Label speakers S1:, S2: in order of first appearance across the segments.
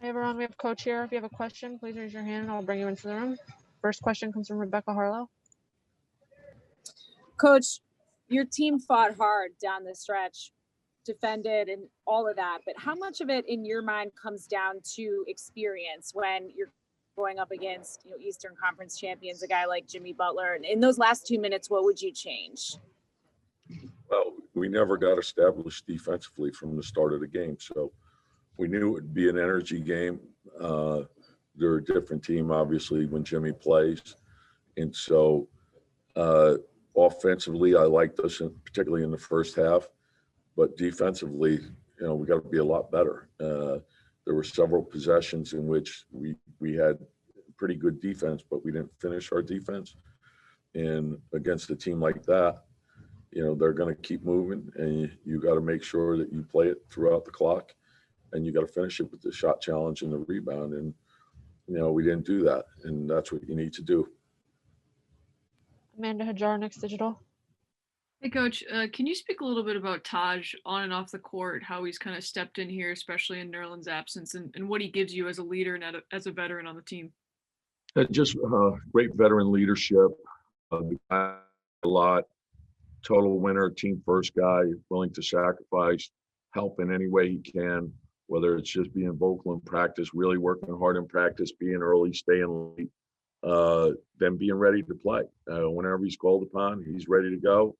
S1: Hey everyone, we have Coach here. If you have a question, please raise your hand and I'll bring you into the room. First question comes from Rebecca Harlow.
S2: Coach, your team fought hard down the stretch, defended and all of that, but how much of it in your mind comes down to experience when you're going up against, Eastern Conference champions, a guy like Jimmy Butler? And in those last 2 minutes, what would you change?
S3: Well, we never got established defensively from the start of the game, so we knew it would be an energy game. They're a different team, obviously, when Jimmy plays. And so offensively, I liked us, particularly in the first half. But defensively, we got to be a lot better. There were several possessions in which we had pretty good defense, but we didn't finish our defense. And against a team like that, they're going to keep moving, and you got to make sure that you play it throughout the clock. And you got to finish it with the shot challenge and the rebound. And, we didn't do that. And that's what you need to do.
S1: Amanda Hajar, Knicks Digital.
S4: Hey, Coach, can you speak a little bit about Taj on and off the court, how he's kind of stepped in here, especially in Nerlens' absence, and what he gives you as a leader and as a veteran on the team?
S3: Just great veteran leadership, a lot, total winner, team first guy, willing to sacrifice, help in any way he can. Whether it's just being vocal in practice, really working hard in practice, being early, staying late, then being ready to play. Whenever he's called upon, he's ready to go.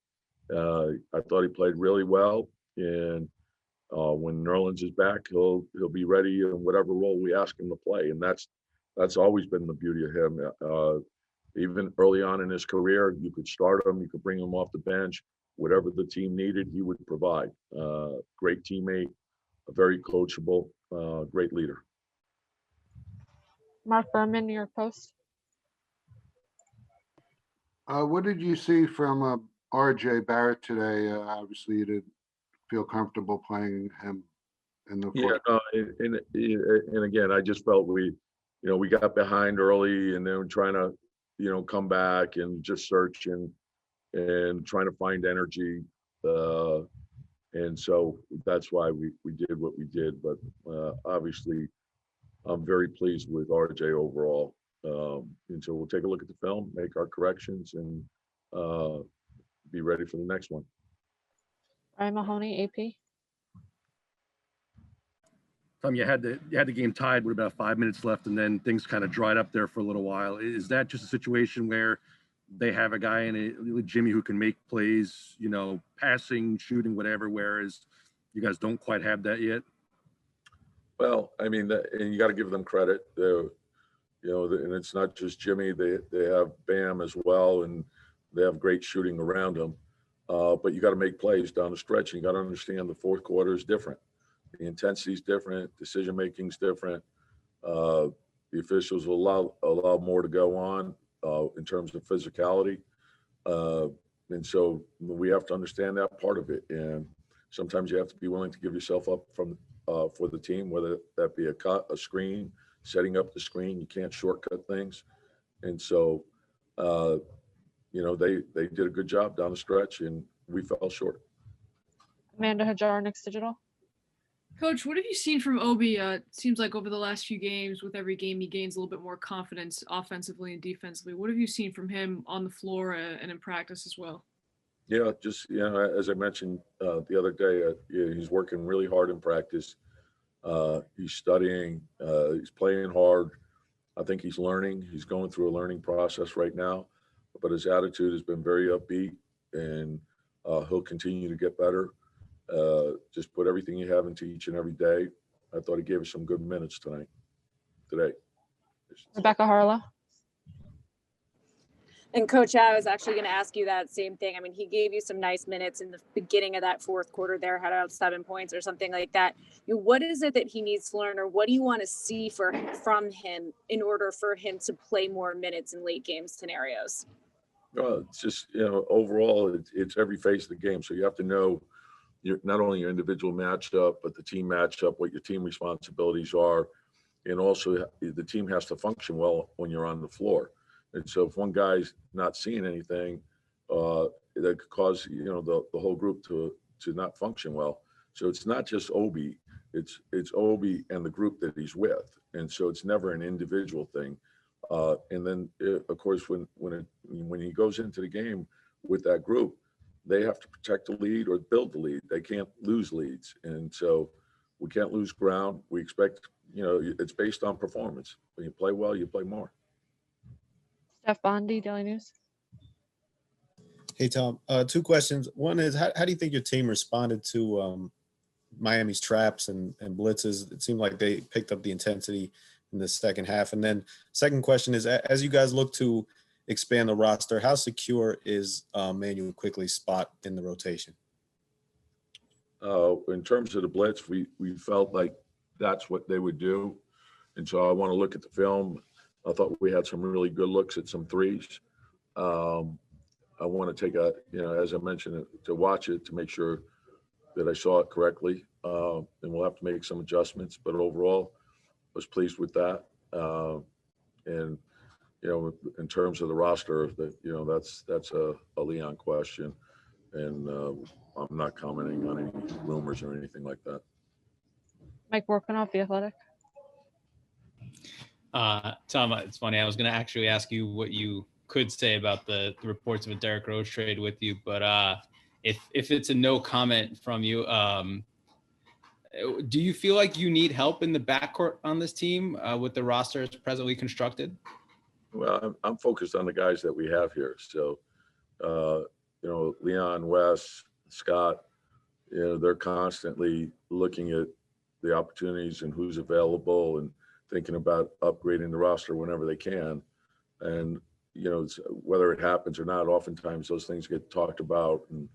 S3: I thought he played really well. And when Nerlens is back, he'll be ready in whatever role we ask him to play. And that's always been the beauty of him. Even early on in his career, you could start him, you could bring him off the bench. Whatever the team needed, he would provide. Great teammate. Very coachable, great leader.
S1: Mark Berman, New York Post.
S5: What did you see from RJ Barrett today? Obviously, you didn't feel comfortable playing him in the court.
S3: And again, I just felt we got behind early and then trying to, come back and just searching and trying to find energy. And so that's why we did what we did. But obviously, I'm very pleased with RJ overall. And so we'll take a look at the film, make our corrections, and be ready for the next one.
S1: Ryan Mahoney, AP.
S6: You had the game tied with about 5 minutes left, and then things kind of dried up there for a little while. Is that just a situation where they have a guy in it, Jimmy, who can make plays, passing, shooting, whatever, whereas you guys don't quite have that yet?
S3: Well, I mean, and you got to give them credit. And it's not just Jimmy. They have Bam as well, and they have great shooting around them. But you got to make plays down the stretch. And you got to understand the fourth quarter is different. The intensity is different. Decision making is different. The officials will allow more to go on. In terms of physicality. And so we have to understand that part of it. And sometimes you have to be willing to give yourself up for the team, whether that be a cut, a screen, setting up the screen. You can't shortcut things. And so, they did a good job down the stretch and we fell short.
S1: Amanda Hajar, Knicks Digital.
S4: Coach, what have you seen from Obi? It seems like over the last few games, with every game, he gains a little bit more confidence offensively and defensively. What have you seen from him on the floor and in practice as well?
S3: Yeah, just, as I mentioned the other day, he's working really hard in practice. He's studying, he's playing hard. I think he's learning. He's going through a learning process right now, but his attitude has been very upbeat, and he'll continue to get better. Just put everything you have into each and every day. I thought he gave us some good minutes today.
S1: Rebecca Harlow.
S2: And Coach, I was actually going to ask you that same thing. I mean, he gave you some nice minutes in the beginning of that fourth quarter there, had out 7 points or something like that. What is it that he needs to learn, or what do you want to see from him in order for him to play more minutes in late game scenarios?
S3: Well, it's just, overall, it's every phase of the game. So you have to know not only your individual matchup, but the team matchup, what your team responsibilities are. And also the team has to function well when you're on the floor. And so if one guy's not seeing anything, that could cause, the whole group to not function well. So it's not just Obi. It's Obi and the group that he's with, and so it's never an individual thing. And then, of course, when he goes into the game with that group, they have to protect the lead or build the lead. They can't lose leads, and so we can't lose ground. We expect, it's based on performance. When you play well, you play more.
S1: Steph Bondi, Daily News.
S7: Hey, Tom, two questions. One is, how do you think your team responded to Miami's traps and blitzes? It seemed like they picked up the intensity in the second half. And then second question is, as you guys look to expand the roster, how secure is Manuel Quickley's spot in the rotation?
S3: In terms of the blitz, we felt like that's what they would do. And so I want to look at the film. I thought we had some really good looks at some threes. I want to take as I mentioned, to watch it to make sure that I saw it correctly. And we'll have to make some adjustments, but overall, I was pleased with that. And, in terms of the roster, that's a Leon question. And I'm not commenting on any rumors or anything like that.
S1: Mike Vorkunov, The Athletic.
S8: Tom, it's funny. I was going to actually ask you what you could say about the reports of a Derrick Rose trade with you, but if it's a no comment from you, do you feel like you need help in the backcourt on this team with the roster as presently constructed?
S3: Well, I'm focused on the guys that we have here. So, Leon, Wes, Scott, they're constantly looking at the opportunities and who's available and thinking about upgrading the roster whenever they can. And, whether it happens or not, oftentimes those things get talked about and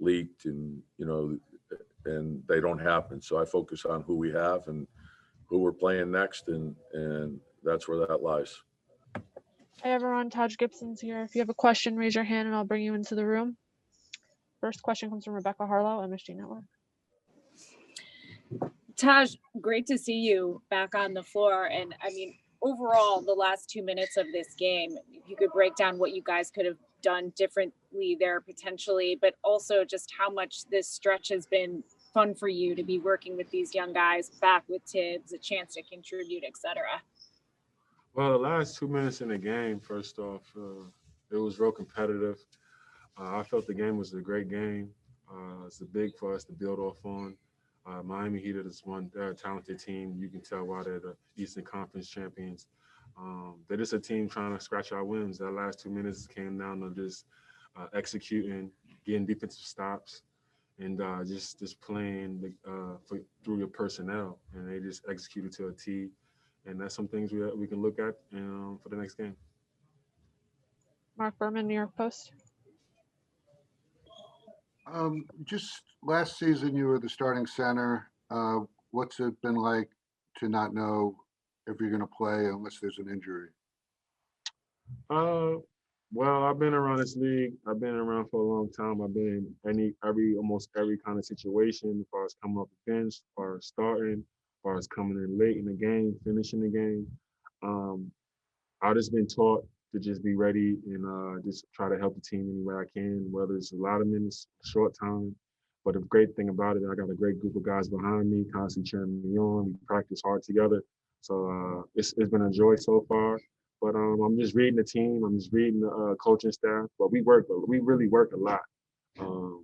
S3: leaked and, and they don't happen. So I focus on who we have and who we're playing next. And that's where that lies.
S1: Hey everyone, Taj Gibson's here. If you have a question, raise your hand and I'll bring you into the room. First question comes from Rebecca Harlow, MSG Network.
S2: Taj, great to see you back on the floor. And I mean, overall, the last 2 minutes of this game, if you could break down what you guys could have done differently there potentially, but also just how much this stretch has been fun for you to be working with these young guys, back with Tibbs, a chance to contribute, etc.
S9: Well, the last 2 minutes in the game, first off, it was real competitive. I felt the game was a great game. It's big for us to build off on. Miami Heat is they're a talented team. You can tell why they're the Eastern Conference champions. They're just a team trying to scratch our wins. That last 2 minutes came down to just executing, getting defensive stops, and just playing through your personnel. And they just executed to a T. And that's some things we can look at for the next game.
S1: Mark Berman, New York Post.
S5: Just last season, you were the starting center. What's it been like to not know if you're going to play unless there's an injury?
S9: Well, I've been around this league. I've been around for a long time. I've been in almost every kind of situation, as far as coming off the bench, as far as starting, as far as coming in late in the game, finishing the game. I've just been taught to just be ready and just try to help the team any way I can, whether it's a lot of minutes, short time. But the great thing about it, I got a great group of guys behind me, constantly cheering me on. We practice hard together. So it's been a joy so far. But I'm just reading the team. I'm just reading the coaching staff. But we really work a lot.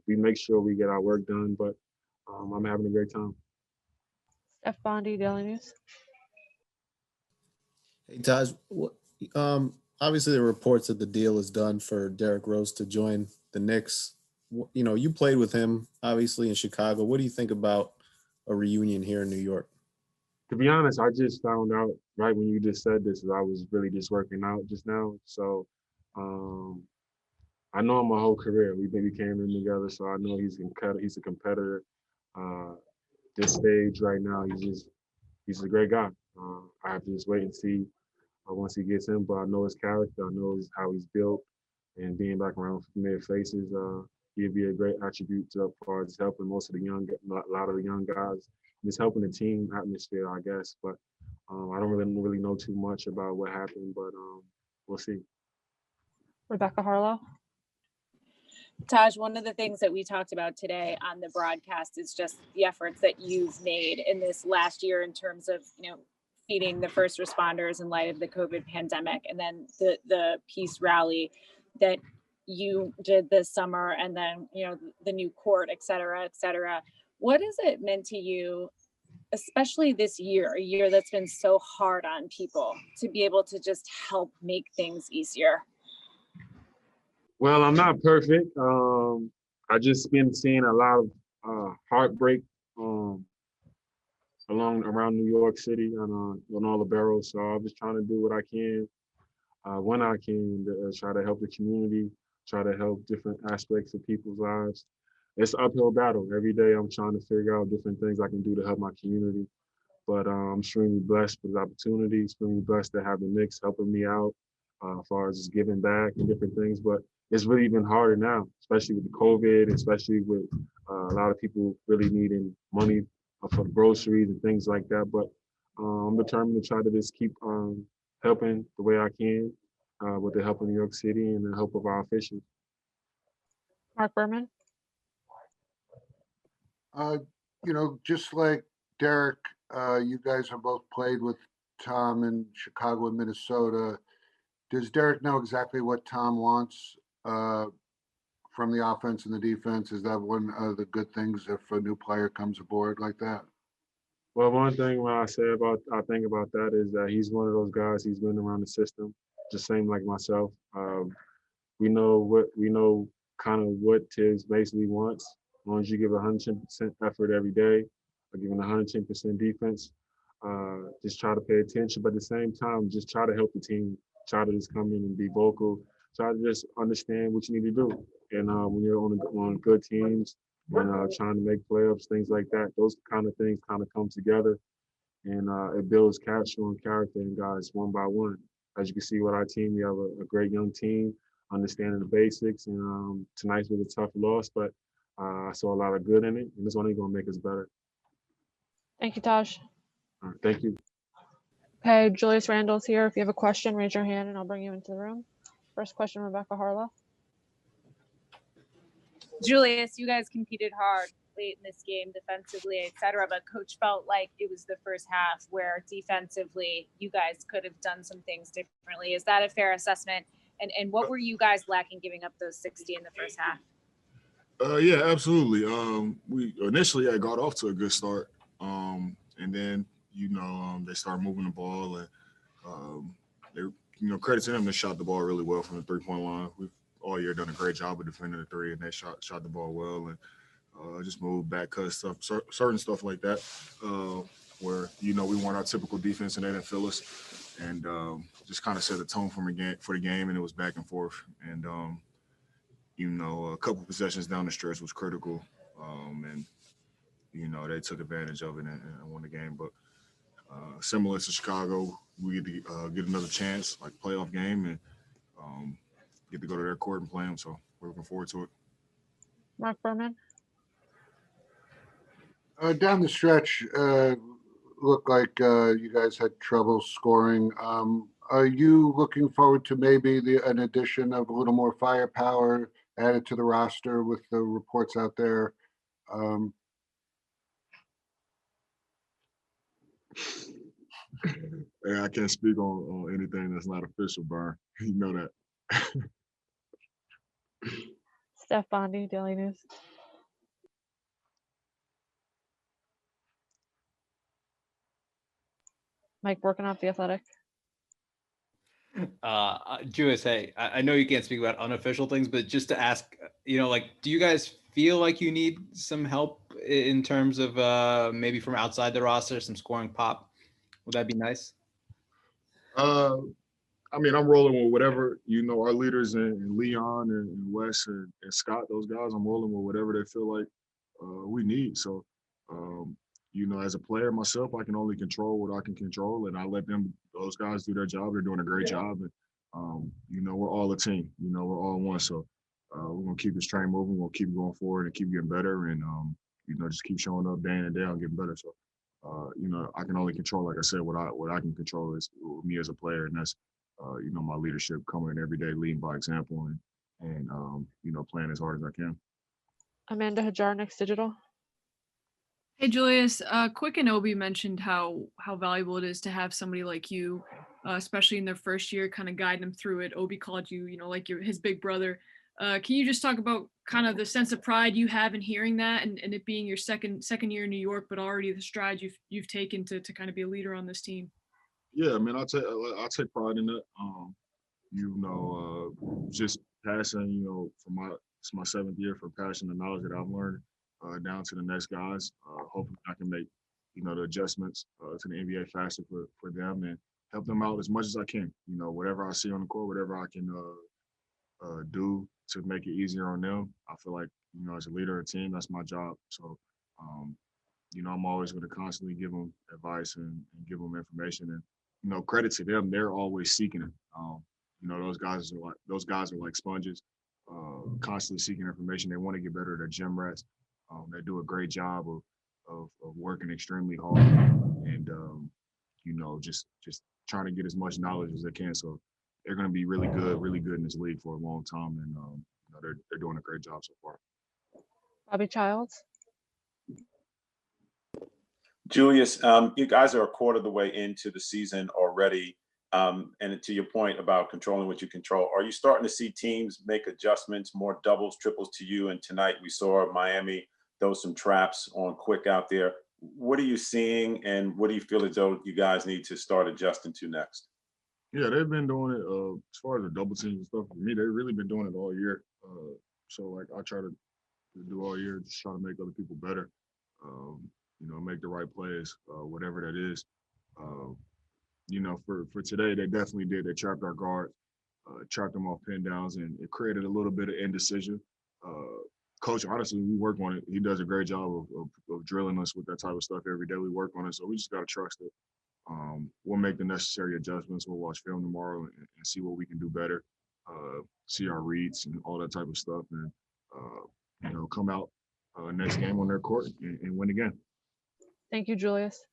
S9: We make sure we get our work done. But I'm having a great time.
S1: Steph Bondi, Daily News.
S7: Hey, Taj, obviously there are reports that the deal is done for Derrick Rose to join the Knicks. You played with him, obviously, in Chicago. What do you think about a reunion here in New York?
S9: To be honest, I just found out right when you just said this, I was really just working out just now. So I know him my whole career. We came in together, so I know he's a competitor. This stage right now, he's a great guy. I have to just wait and see once he gets in, but I know his character. I know how he's built, and being back around familiar faces, he'd be a great attribute as far as helping a lot of the young guys. Just helping the team atmosphere, I guess. But I don't really know too much about what happened, but we'll see.
S1: Rebecca Harlow.
S2: Taj, one of the things that we talked about today on the broadcast is just the efforts that you've made in this last year in terms of, feeding the first responders in light of the COVID pandemic, and then the peace rally that you did this summer, and then, the new court, et cetera, et cetera. What has it meant to you, especially this year, a year that's been so hard on people, to be able to just help make things easier?
S9: Well, I'm not perfect. I just been seeing a lot of heartbreak around New York City and on all the boroughs. So I'm just trying to do what I can when I can to try to help the community, try to help different aspects of people's lives. It's an uphill battle. Every day I'm trying to figure out different things I can do to help my community. But I'm extremely blessed for the opportunity, extremely blessed to have the Knicks helping me out as far as just giving back and different things. But it's really even harder now, especially with the COVID, especially with a lot of people really needing money for groceries and things like that. But I'm determined to try to just keep helping the way I can with the help of New York City and the help of our officials.
S1: Mark Berman.
S5: Just like Derek, you guys have both played with Tom in Chicago and Minnesota. Does Derek know exactly what Tom wants from the offense and the defense? Is that one of the good things if a new player comes aboard like that?
S9: Well, one thing I think about that is that he's one of those guys. He's been around the system, just same like myself. We know kind of what Tibbs basically wants. As long as you give 110% effort every day, or giving 110% defense, just try to pay attention. But at the same time, just try to help the team. Try to just come in and be vocal. Try to just understand what you need to do. And when you're on good teams and trying to make playoffs, things like that, those kind of things kind of come together, and it builds character in guys one by one. As you can see with our team, we have a great young team, understanding the basics. And tonight's was a tough loss, but I saw a lot of good in it, and it's only going to make us better.
S1: Thank you, Taj.
S9: All right, thank you.
S1: Okay, Julius Randle's here. If you have a question, raise your hand and I'll bring you into the room. First question, Rebecca Harlow.
S2: Julius, you guys competed hard late in this game, defensively, et cetera, but coach felt like it was the first half where defensively you guys could have done some things differently. Is that a fair assessment? And what were you guys lacking giving up those 60 in the first half?
S10: Yeah, absolutely. We initially got off to a good start, and then they started moving the ball, and they credit to them, they shot the ball really well from the 3-point line. We've all year done a great job of defending the three, and they shot the ball well, and just moved back, cut stuff, certain stuff like that, where we weren't our typical defense and they didn't feel us, and just kind of set a tone for the game, and it was back and forth, and a couple possessions down the stretch was critical, and they took advantage of it and won the game. But similar to Chicago, we get to get another chance, like playoff game, and get to go to their court and play them. So we're looking forward to it.
S1: Mark Berman.
S5: Down the stretch, looked like you guys had trouble scoring. Are you looking forward to maybe an addition of a little more firepower added to the roster with the reports out there?
S3: Yeah, I can't speak on anything that's not official, Byron. You know that.
S1: Steph Bondi, Daily News. Mike Borkenoff, The Athletic.
S8: Julius, hey, I know you can't speak about unofficial things, but just to ask, do you guys feel like you need some help in terms of maybe from outside the roster, some scoring pop? Would that be nice?
S3: I'm rolling with whatever, our leaders in Leon and Wes and Scott, those guys, I'm rolling with whatever they feel like we need. So, as a player myself, I can only control what I can control, and I let those guys do their job. They're doing a great job. And, we're all a team, we're all one. So we're going to keep this train moving. We'll keep going forward and keep getting better, and, just keep showing up day in and day out and getting better. So, I can only control, like I said, what I can control is me as a player, and that's, my leadership, coming in every day, leading by example,
S10: and playing as hard as I can.
S1: Amanda Hajar, Knicks Digital.
S4: Hey Julius, Quick and Obi mentioned how valuable it is to have somebody like you, especially in their first year, kind of guiding them through it. Obi called you, like his big brother. Can you just talk about kind of the sense of pride you have in hearing that, and it being your second year in New York, but already the strides you've taken to kind of be a leader on this team?
S10: Yeah, I mean, I take pride in that. Just passing, it's my 7th year, for passing the knowledge that I've learned down to the next guys. Hopefully I can make, the adjustments to the NBA faster for them and help them out as much as I can. Whatever I see on the court, whatever I can do to make it easier on them. I feel like, as a leader of a team, that's my job. So, I'm always going to constantly give them advice and give them information. And, credit to them, they're always seeking it. Those guys are like sponges, constantly seeking information. They want to get better. They're gym rats. They do a great job of working extremely hard and, just trying to get as much knowledge as they can. So they're going to be really good in this league for a long time. And, they're doing a great job so far.
S1: Bobby Childs.
S11: Julius, you guys are a quarter of the way into the season already. And to your point about controlling what you control, are you starting to see teams make adjustments, more doubles, triples to you? And tonight we saw Miami throw some traps on Quick out there. What are you seeing, and what do you feel as though you guys need to start adjusting to next?
S10: Yeah, they've been doing it as far as the double teams and stuff. For me, they've really been doing it all year. So I try to do all year, just try to make other people better. Make the right plays, whatever that is. For today, they definitely did. They trapped our guard, trapped them off pin downs, and it created a little bit of indecision. Coach, honestly, we work on it. He does a great job of drilling us with that type of stuff every day. We work on it, so we just got to trust it. We'll make the necessary adjustments. We'll watch film tomorrow and see what we can do better, see our reads and all that type of stuff, and come out next game on their court and win again.
S1: Thank you, Julius.